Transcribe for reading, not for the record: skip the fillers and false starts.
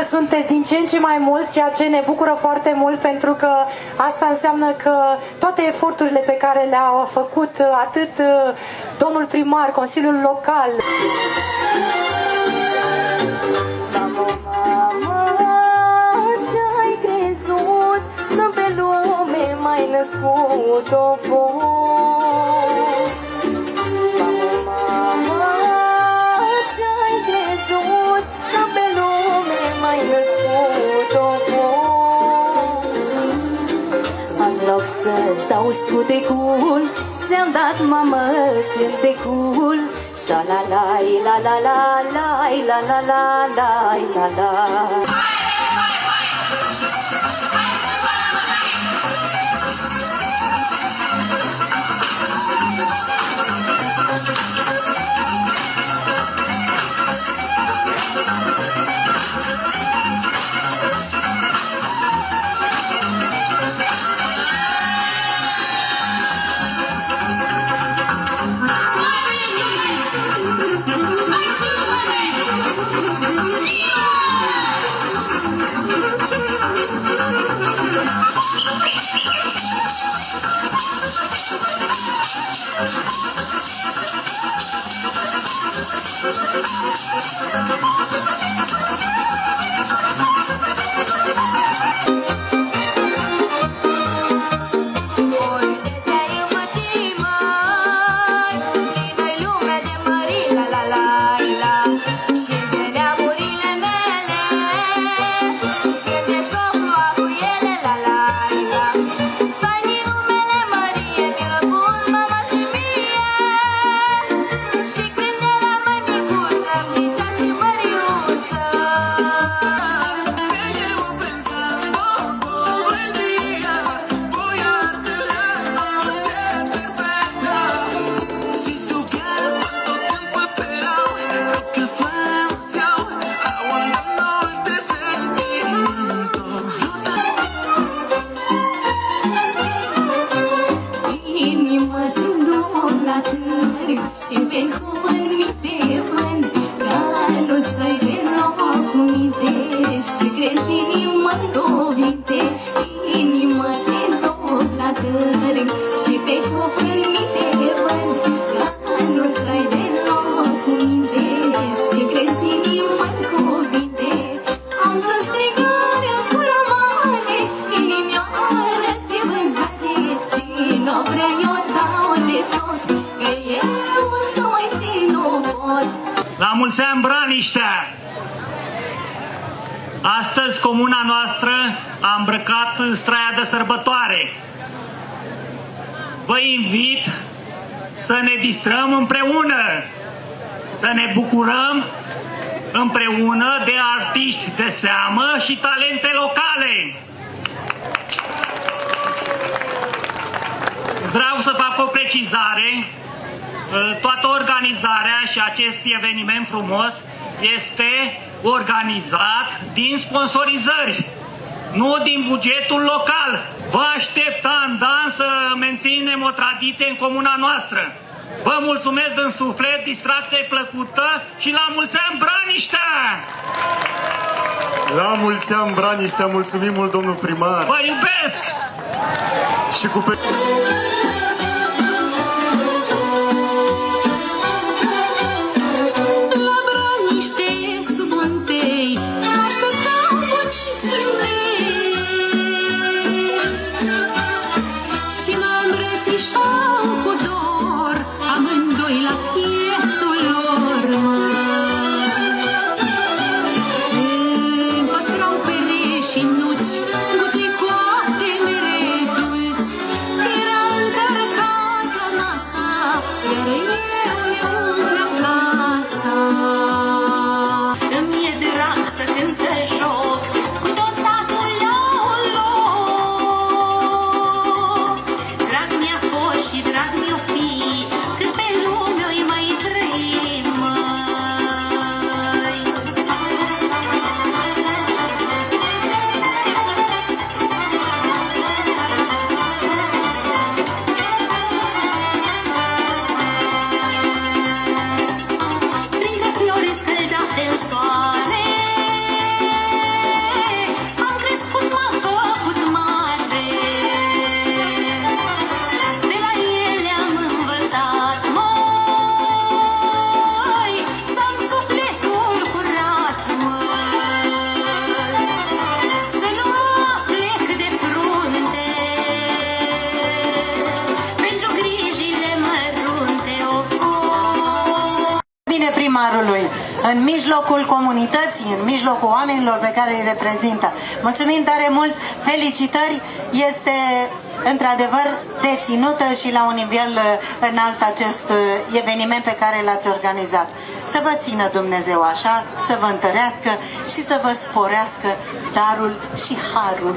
sunteți din ce în ce mai mulți, ceea ce ne bucură foarte mult, pentru că asta înseamnă că toate eforturile pe care le-a făcut atât domnul primar, Consiliul Local, ce-ai crezut că pe lume m-ai născut o fost? Mama, ce-ai crezut că pe lume m-ai născut o fost? În loc să-ți dau scutecul, ți-am dat, mamă, cântecul. Sha-la-lai, la-la-la-lai, la-la-la-lai, la-la. La mulți ani, Braniștea! Astăzi, comuna noastră a îmbrăcat straia de sărbătoare. Vă invit să ne distrăm împreună, să ne bucurăm împreună de artiști de seamă și talente locale. Vreau să fac o precizare. Toată organizarea și acest eveniment frumos este organizat din sponsorizări, nu din bugetul local. Vă așteptăm, da, să menținem o tradiție în comuna noastră. Vă mulțumesc din suflet, distracție plăcută și la mulți ani, Braniștea! La mulți ani, Braniștea, mulțumim mult, domnul primar! Vă iubesc! Și cu pe... Și nuci, buticoate mere dulci, era primarului, în mijlocul comunității, în mijlocul oamenilor pe care îi reprezintă. Mulțumim tare mult, felicitări, este într-adevăr deținută și la un nivel înalt acest eveniment pe care l-ați organizat. Să vă țină Dumnezeu așa, să vă întărească și să vă sporească darul și harul.